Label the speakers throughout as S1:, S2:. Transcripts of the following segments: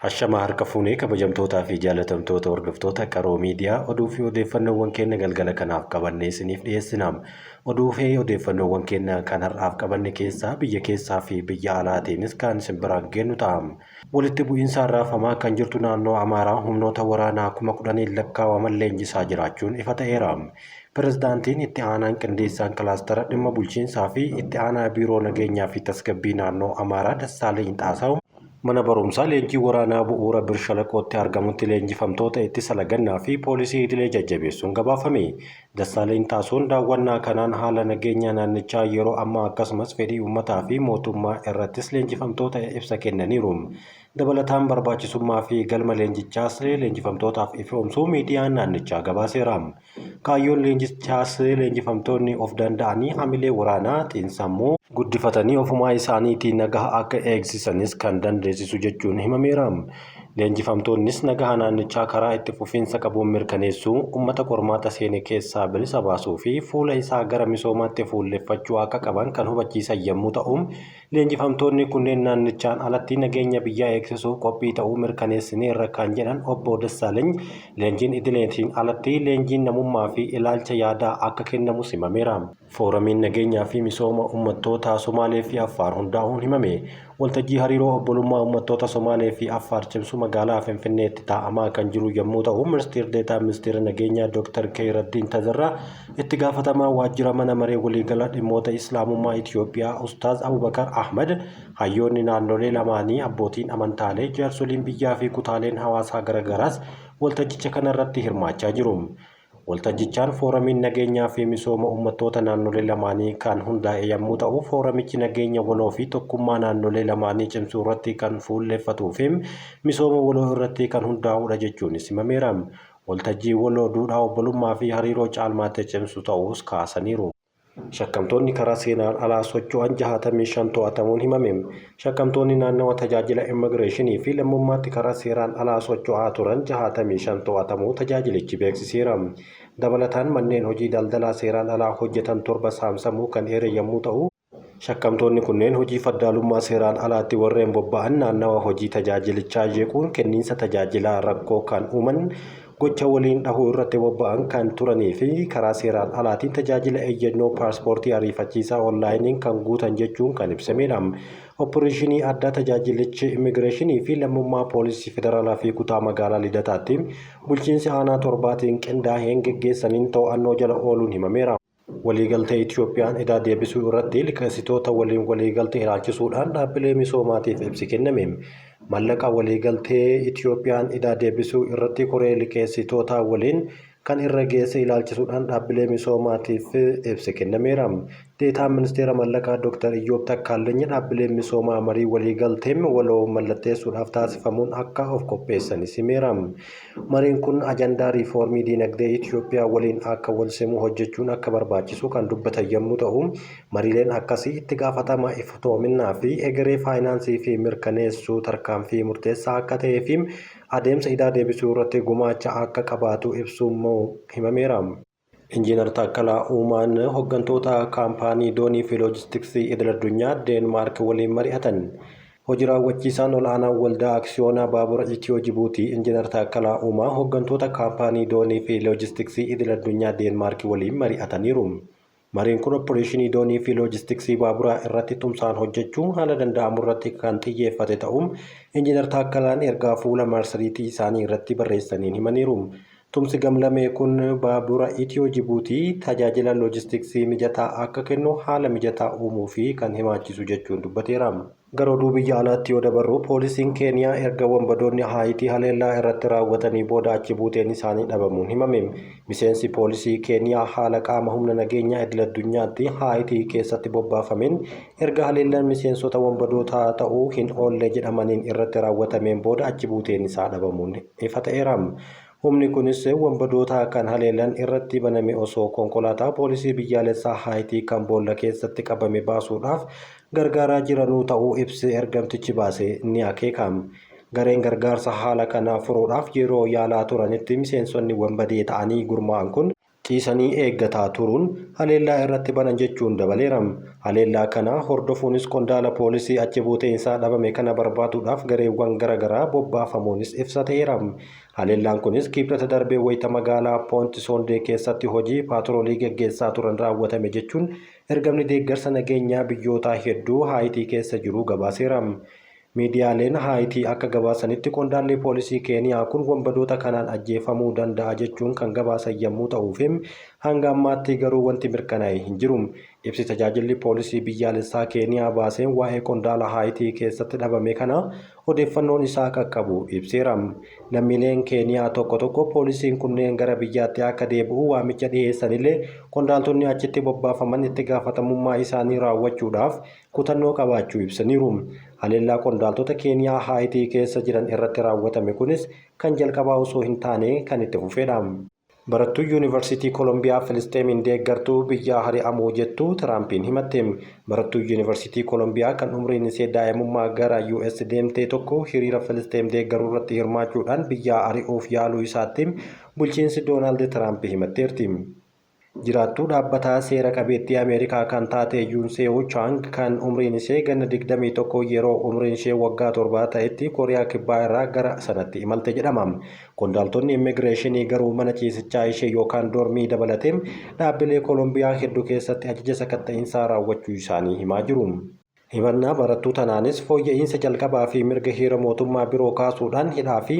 S1: Hashama harka fuunee kabajamtootaa fi jaalatamtoota hordoftoota qaroo miidiyaa oduu fi odeeffannoowwan keenya galgala kanaaf qabannee isiniif dhiyeessina. Oduu fi odeeffannoowwan keenya kan har'aaf qabanne keessaa biyya keessaa fi biyya alaatiinis kan isin biraan geenyu ta'a. Walitti bu'iinsa raafamaa kan jirtu naannoo Amaaraa humnoota waraanaa 10,000 lakkaawaman leenjisaa jiraachuun ifa ta'eera. Pirezidaantiin itti aanaan qindeessaan kilaastara dhimma bulchiinsaa fi itti aanaa biiroo nageenyaa fi tasgabbii naannoo Amaaraa Dassaaleny Xaasaw mana barumsaa leenjii waraanaa bu'uura Birshalaqootti argamutti leenjifamtoota ittisa lagannaa fi poolisii idilee jajjabeessuun gabaafame. Dassaaleny Xaasaw daawwannaa kanaan haala nageenya naannichaa yeroo ammaa akkasumas fedhii uummataa fi mootummaa irrattis leenjifamtoota ibsa kennaniiru. Dabalataan barbaachisummaa fi galma leenjichaas leenjifamtootaaf ifoomsuu miidiyaan naannichaa gabaaseera. Kaayyoon leenjichaas leenjifamtoonni of danda'anii hamilee waraanaa xiinsammuu guddifatanii ofumaa isaaniitiin nagaha akka eegsisanis kan dandeessisu jechuun himameera. Leenjifamtoonnis nagaha naannichaa karaa itti fufiinsa qabuun mirkaneessuu, uummata qormaata seene keessaa bilisa baasuu fi fuula isaa gara misoomaatti fuulleffachuu akka qaban kan hubachiisan yommuu ta'u, leenjifamtoonni kunneen naannichaan alatti nageenya biyyaa eegsisuuf qophii ta'uu mirkaneessineerra kan jedhan obbo Dassaaleny, leenjiin idileetiin alatti leenjiin namummaa fi ilaalcha yaadaa akka kennamu himameera. Fooramiin nageenyaa fi misooma uummattoota Somaalee fi Affaar hundaa'uun himame. Waltajjii hariiroo obbolummaa uummattoota Somaalee fi Affaar cimsuu magaalaa Finfinneetti taa'amaa kan jiru yommuu ta'u, Ministeerri Deetaa Ministeera Nageenyaa Dr. Khayraddiin Tazarraa, itti gaafatamaa waajjira mana maree waliigalaa dhimmoota Islaamummaa Itoophiyaa Ustaaz Abubakar Ahmad, hayyoonni naannolee lamaanii, abbootiin amantaalee, jaarsoliin biyyaa fi kutaaleen hawaasaa garagaraas waltajjicha kanarratti hirmaachaa jiru. Waltajjichaan fooramiin nageenyaa fi misooma uummattoota naannolee lamaanii kan hundaa'e yommuu ta'u, fooramichi nageenya waloo fi tokkummaa naannolee lamaanii cimsuu irratti kan fuulleffatuu fi misooma waloo irratti kan hundaa'udha jechuunis himameera. Waltajjii waloo duudhaa obbolummaa fi hariiroo caalmaatti cimsu ta'uus kaasaniiru. Shakkamtoonni karaa seeraan alaa socho'an 65 to'atamuun himame. Shakkamtoonni naannawa tajaajila immigireeshinii fi lammummaatti karaa seeraan alaa socho'aa turan 65 to'atamuu tajaajilichi beeksiseera. Dabalataan manneen hojii daldalaa seeraan alaa hojjetan 7 saamsamuu kan eere yommuu ta'u, shakkamtoonni kunneen hojii faddaalummaa seeraan alaatti warreen bobba'an naannawa hojii tajaajilichaa jeequun kenniinsa tajaajilaa rakkoo kan uuman, gocha waliin dhahuu irratti bobba'an kan turanii fi karaa seeraan alaatiin tajaajila eeyyannoo paaspoortii ariifachiisaa onlaayiniin kan guutan jechuun kan ibsamedha. Operaashinii addaa tajaajilichi immigireeshinii fi lammummaa poolisii federaalaa fi kutaa magaalaa Lidataatti bulchiinsi aanaa 7tiin qindaa'een geggeessaniin to'annoo jala ooluun himameera. Waliigaltee Itoophiyaan idaa deebisuu irratti liqeessitoota waliin waliigaltee ilaalchisuudhaan dhaabbilee misoomaatiif ibsi kenname. Mallaqa waliigaltee Itoophiyaan idaa deebisuu irratti koree liqeessitoota waliin kan irra geesse ilaalchisuudhaan dhaabbilee misoomaatiif ibsi kennameera. Deetaan Ministeera Mallaqaa Dr. Iyyoob Takkaaleny dhaabbileen misoomaa marii waliigaltee waloo mallatteessuudhaaf taasifamuun akka of qopheessanis himeera. Mariin kun ajandaa riifoormii diinagdee Itoophiyaa waliin akka wal simuu hojjechuun akka barbaachisu kan dubbatan yommuu ta'u, mariileen akkasii itti gaafatama iftoominaa fi egeree faayinaansii fi mirkaneessuu tarkaanfii murteessaa akka ta'ee fi adeemsa idaa deebisuu irratti gumaacha akka qabaatu ibsuun himameera. Injiinar Taakkalaa Uumaan hooggantoota kaampaanii doonii fi loojistiksii idil-addunyaa Deenmaark waliin mari'atan. Hojii raawwachiisaan ol'aanaa waldaa aksiyoonaa baabura Itiyoo Jibuutii Injiinar Taakkalaa Uumaa hooggantoota kaampaanii doonii fi loojistiksii idil-addunyaa Deenmaark waliin mari'ataniiru. Mariin kun operaashinii doonii fi loojistiksii baaburaa irratti tumsaan hojjechuun haala danda'amu irratti kan xiyyeeffate ta'uun Injiinar Taakkalaan ergaa fuula marsariitii isaanii irratti barreessaniin himaniiru. Tumsi gamlamee kun baabura Itiyoo Jibuutii tajaajila loojistiksii mijataa akka kennu haala mijataa uumuu fi kan hirmaachisu jechuun dubbateera. Gara oduu biyya alaatti yoo dabarru, poolisiin Keeniyaa erga wambadoonni Haayitii haleellaa irratti raawwatanii booda achi buuteen isaanii dhabamuun himame. Miseensi poolisii Keeniyaa haala qaama humna nageenyaa idil-addunyaatti Haayitii keessatti bobbaafameen erga haleellaan miseensota wambadootaa ta'uu hin oolle jedhamaniin irratti raawwatameen booda achi buuteen isaa dhabamuun ifa ta'eera. Humni kunis wambadoota kan haleellaan irratti baname osoo konkolaataa poolisii biyyaalessaa Haayitii kan boolla keessatti qabame baasuudhaaf gargaaraa jiranuu ta'uu ibsi ergamtichi baase ni akeekama. Gareen gargaarsa haala kanaa furuudhaaf yeroo yaalaa turanitti miseensonni wambadee ta'anii gurmaa'an kun ciisanii eeggataa turuun haleellaa irratti banan jechuun dabaleera. Haleellaa kana hordofuunis qondaala poolisii achi buuteen isaa dhabame kana barbaaduudhaaf gareewwan garaagaraa bobbaafamuunis ibsateera. Haleellaan kunis kibxata darbee wayita magaalaa Poont Sondee keessatti hojii paatroolii gaggeessaa turan raawwatame jechuun ergamni deeggarsa nageenyaa biyyoota hedduu Haayitii keessa jiru gabaaseera. Miidiyaaleen Haayitii akka gabaasanitti qondaalli poolisii Keeniyaa kun wambadoota kanaan ajjeefamuu danda'a jechuun kan gabaasan yommuu ta'uuf hanga ammaatti garuu wanti mirkanaa'e hin jiru. Ibsi tajaajilli poolisii biyyaalessaa Keeniyaa baaseen waa'ee qondaala Haayitii keessatti dhabame kana odeeffannoon isaa qaqqabu ibseera. Lammiileen Keeniyaa tokko tokko poolisiin kunneen gara biyyaatti akka deebi'u waamicha dhiyeessanillee qondaaltonni achitti bobbaafaman itti gaafatamummaa isaanii raawwachuudhaaf kutannoo qabaachuu ibsaniiru. Haleellaa qondaaltota Keeniyaa Haayitii keessa jiran irratti raawwatame kunis kan jalqabaa osoo hin taane kan itti fufedha. Barattuu Yuunivarsiitii Koolombiyaa Filisteemiin deeggartuu biyyaa ari'amuu jettu Tiraampiin himatte. Barattuu Yuunivarsiitii Koolombiyaa kan umriin ishee daa'imummaa gara US deemte tokko hiriira Filisteem deeggaruu irratti hirmaachuudhaan biyyaa ari'uuf yaaluu isaatti bulchiinsi Doonaald Tiraamp himatteerti. Jiraattuu dhaabbataa seera qabeettii Ameerikaa kan taate Yuunseo Chang kan umriin ishee ganna 21 yeroo umriin ishee waggaa 7 ta'etti Kooriyaa Kibbaa irraa gara sanatti imalte jedhama. Qondaaltonni immigireeshinii garuu mana ciisichaa ishee yookaan doormii dabalatee dhaabbilee Koolombiyaa hedduu keessatti ajaja sakatta'iinsaa raawwachuu isaanii himaa jiru. Himannaa barattuu tanaanis fooyya'insa jalqabaa fi mirga heera mootummaa biroo kaasuudhaan hidhaa fi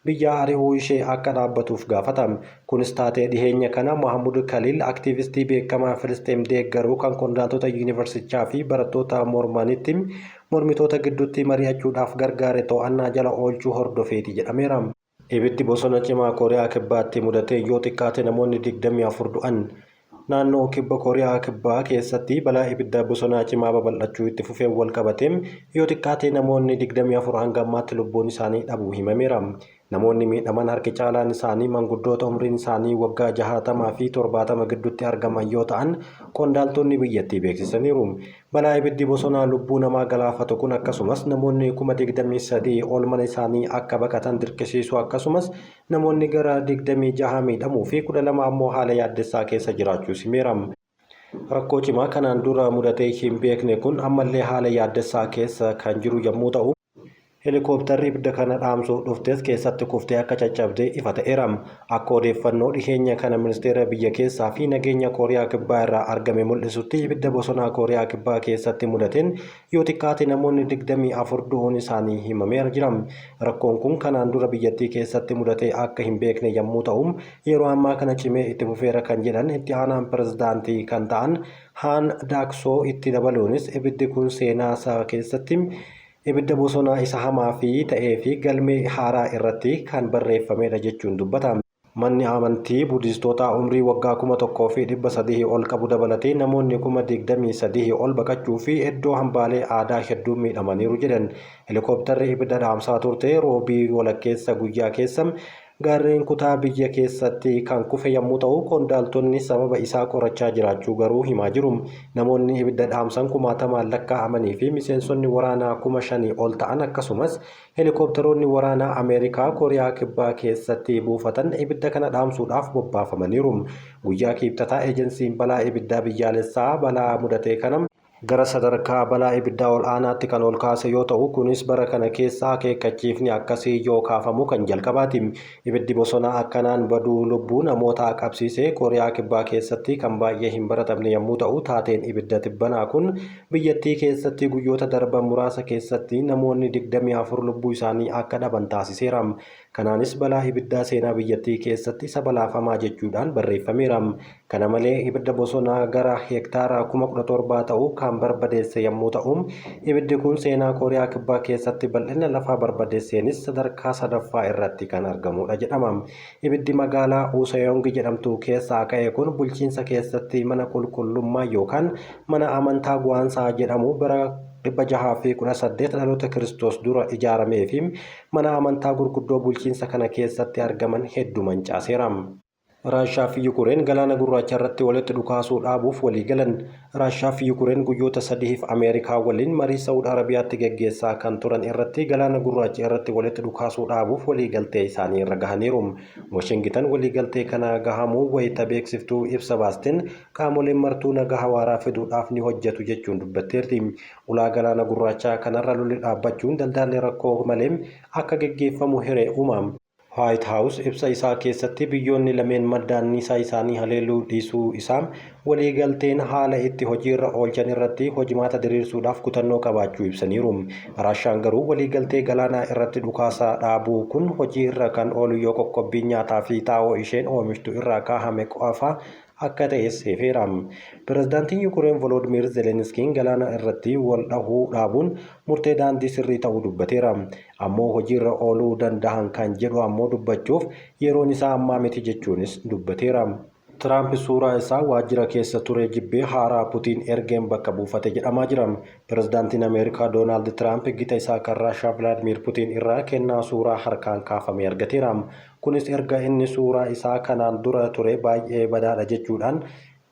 S1: biyya ari'uu ishee akka dhaabbatuuf gaafata. Kunis taatee dhiheenya kana Mahamud Khalil aktiivistii beekamaa Filisteem deeggaruu kan qondaaltota yuunivarsichaa fi barattoota mormanitti mormitoota gidduutti mari'achuudhaaf gargaare to'annaa jala oolchuu hordofeeti jedhameera. Ibiddi bosona cimaa Kooriyaa Kibbaatti mudatee yoo xiqqaate namoonni 24 du'an. Naannoo kibba Kooriyaa Kibbaa keessatti balaa ibidda bosonaa cimaa babal'achuu itti fufee wal qabatee yoo xiqqaate namoonni 24 hanga ammaatti lubbuun isaanii dhabuu himameera. Namoonni miidhaman harki caalaan isaanii manguddoota umriin isaanii waggaa 60 fi 70 gidduutti argaman yoo ta'an qondaaltonni biyyattii beeksisaniiru. Balaa ibiddi bosonaa lubbuu namaa galaafatu kun akkasumas namoonni 23,000 ol mana isaanii akka baqatan dirqisiisu akkasumas namoonni gara 26 miidhamuu fi 12 ammoo haala yaaddessaa keessa jiraachuu himeera. Rakkoo cimaa kanaan dura mudatee hin beekne kun ammallee haala yaaddessaa keessa kan jiru yommuu ta'u heelikooptarri ibidda kana dhaamsuuf dhuftes keessatti kuftee akka caccabde ifa ta'eera. Akka odeeffannoo dhiheenya kana ministeera biyya keessaa fi nageenya Kooriyaa Kibbaa irraa argame mul'isutti ibidda bosonaa Kooriyaa Kibbaa keessatti mudateen yoo xiqqaate namoonni 24 du'uun isaanii himameera jira. Rakkoon kun kanaan dura biyyattii keessatti mudatee akka hin beekne yommuu ta'u yeroo ammaa kana cimee itti fufeera kan jedhan itti aanaan pirezidaantii kan ta'an Han Daksoo itti dabaluunis ibiddi kun seenaa isaa keessatti ibidda bosonaa isa hamaa fi ta'ee fi galmee haaraa irratti kan barreeffamedha jechuun dubbata. Manni amantii Buddistootaa umrii waggaa 1,300 ol qabu dabalatee namoonni 23,000 ol baqachuu fi iddoo hambaalee aadaa hedduu miidhamaniiru jedhan. Heelikooptarri ibidda dhaamsaa turte roobii walakkeessa guyyaa keessa gaarreen kutaa biyya keessatti kan kufe yommuu ta'u qondaaltonni sababa isaa qorachaa jiraachuu garuu himaa jiru. Namoonni ibidda dhaamsan 10,000 lakkaa'amanii fi miseensonni waraanaa 5,000 ol ta'an akkasumas heelikooptaroonni waraanaa Ameerikaa Kooriyaa Kibbaa keessatti buufatan ibidda kana dhaamsuudhaaf bobbaafamaniiru. Guyyaa kibxataa eejensiin balaa ibiddaa biyyaalessaa balaa mudatee kana gara sadarkaa balaa ibiddaa ol aanaatti kan ol kaase yoo ta'u kunis bara kana keessa akeekkachiifni akkasii yoo kaafamu kan jalqabaati. Ibiddi bosonaa akkanaan baduu lubbuu namootaa qabsiisee Kooriyaa Kibbaa keessatti kan baay'ee hin baratamne yommuu ta'u taateen ibidda tibbanaa kun biyyattii keessatti guyyoota darban muraasa keessatti namoonni 24 lubbuu isaanii akka dhaban taasiseera. Kanaanis balaa ibiddaa seenaa biyyattii keessatti isa balaafamaa jechuudhaan barreeffameera. Kana malee ibidda bosonaa gara heektaara 17,000 ta'u kan barbadeesse yommuu ta'u ibiddi kun seenaa Kooriyaa Kibbaa keessatti bal'ina lafaa barbadeesseenis sadarkaa sadaffaa irratti kan argamudha jedhama. Ibiddi magaalaa Useong jedhamtu keessaa ka'e kun bulchiinsa keessatti mana qulqullummaa yookaan mana amantaa Gwaansaa jedhamu bara 618 dhaloota Kiristoos dura ijaaramee fi mana amantaa gurguddoo bulchiinsa kana keessatti argaman hedduu mancaaseera. Raashaa fi Yukureen galaana gurraacha irratti walitti dhukaasuu dhaabuuf walii galan. Raashaa fi Yukureen guyyoota sadiif Ameerikaa waliin marii Saawud Arabiyaatti geggeessaa kan turan irratti galaana gurraacha irratti walitti dhukaasuu dhaabuuf walii galtee isaanii irra gahaniiru. Washington walii galtee kana gahamuu wayita beeksiftuu ibsa baasteen qaamoleen martuu nagaa waaraa fiduudhaaf ni hojjetu jechuun dubbatteerti. Ulaa galaana gurraacha kanarra lolli dhaabbachuun daldalli rakkoo malee akka geggeeffamu hiree uumama. White House ibsa isaa keessatti biyyoonni lameen maddaan isaanii haleeluu dhiisuu isaa walii galteen haala itti hojiirra oolchan irratti hojimaata diriirsuudhaaf kutannoo qabaachuu ibsaniiru. Raashaan garuu walii galtee galaanaa irratti dhukaasaa dhaabuu kun hojii irra kan oolu yoo qoqqobbii nyaataa fi xaa'oo isheen oomishtu irraa kaahame qofa akka ta'es seefeera. Pirezidaantiin Yukureen Volodimir Zelenskiin galaana irratti wal dhahuu dhaabuun murtee daandii sirrii ta'uu dubbateera. Ammoo hojiirra ooluu danda'an kan jedhu ammoo dubbachuuf yeroon isaa ammaa miti jechuunis dubbateera. Tiraamp suuraa isaa waajjira keessa ture jibbee haaraa Putiin ergeen bakka buufate jedhamaa jira. Pirezidaantiin Ameerikaa Doonaald Tiraamp gita isaa kan Raashaa Vilaadimiir Putiin irraa kennaa suuraa harkaan kaafame argateera. Kunis erga inni suuraa isaa kanaan dura ture baay'ee badaadha jechuudhaan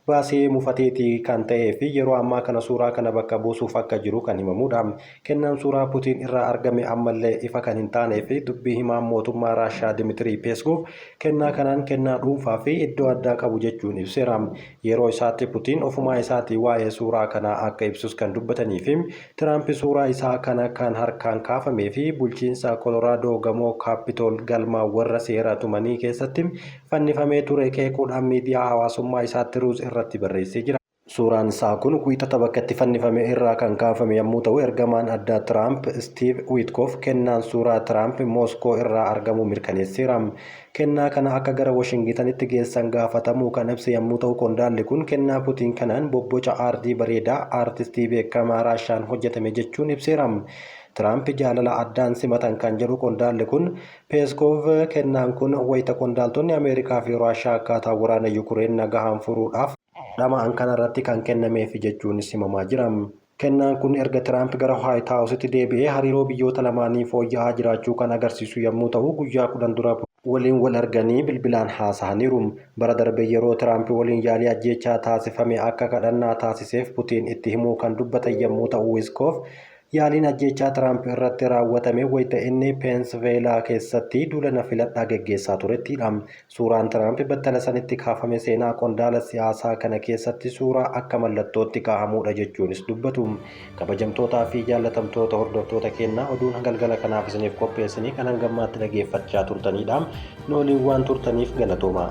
S1: baasee mufateetii kan ta'ee fi yeroo ammaa kana suuraa kana bakka buusuuf akka jiru kan himamudha. Kennaan suuraa Putiin irraa argame ammallee ifa kan hin taanee fi dubbii himaan mootummaa Raashaa Dimiitirii Peeskoof kennaa kanaan kennaa dhuunfaa fi iddoo addaa qabu jechuun ibseera. Yeroo isaatti Putiin ofumaa isaatii waa'ee suuraa kanaa akka ibsus kan dubbatanii fi Tiraamp suuraa isaa kana kan harkaan kaafamee fi bulchiinsa Koloraadoo gamoo Kaapitool galma warra seera tumanii keessatti fannifamee ture qeequudhaan miidiyaa hawaasummaa isaatti ruuz irratti barreessee jira. Suuraan isaa kun wiixata bakka itti fannifame irraa kan kaafame yommuu ta'u ergamaan addaa Tiraamp Steve Witkoff kennaan suuraa Tiraamp Mooskoo irraa argamu mirkaneesseera. Kennaa kana akka gara Washingtonitti geessan gaafatamuu kan ibse yommuu ta'u qondaalli kun kennaa Putiin kanaan bobboca aardii bareedaa aartistii beekamaa Raashaan hojjetame jechuun ibseera. Tiraamp jaalala addaan simatan kan jedhu qondaalli kun Peeskoof kennaan kun wayita qondaaltonni Ameerikaa fi Raashaa akkaataa waraana Yukureen nagahaan furuudhaaf dhama'an kanarratti kan kennameef jechuunis himamaa jira. Kennaan kun erga Tiraamp gara White Houseitti deebi'ee hariiroo biyyoota lamaanii fooyya'aa jiraachuu kan agarsiisu yommuu ta'u guyyaa 10 dura waliin wal arganii bilbilaan haasa'aniiru. Bara darbe yeroo Tiraamp waliin yaalii ajjeechaa taasifame akka kadhannaa taasiseef Putiin itti himuu kan dubbatan yommuu ta'u Wiskoof yaaliin ajjeechaa Tiraamp irratti raawwatame wayita inni Peensilveeniyaa keessatti duula filadhaa geggeessaa turettidha. Suuraan Tiraamp battala sanitti kaafame seenaa qondaala siyaasaa kana keessatti suuraa akka mallattootti kaahamudha jechuunis dubbatu. Kabajamtootaa fi jaallatamtoota hordoftoota keenyaa oduun galgala kanaaf isiniif qopheessanii kan hangammaatti dhageeffachaa turtanidha. Nu waliin waan turtaniif galatoomaa.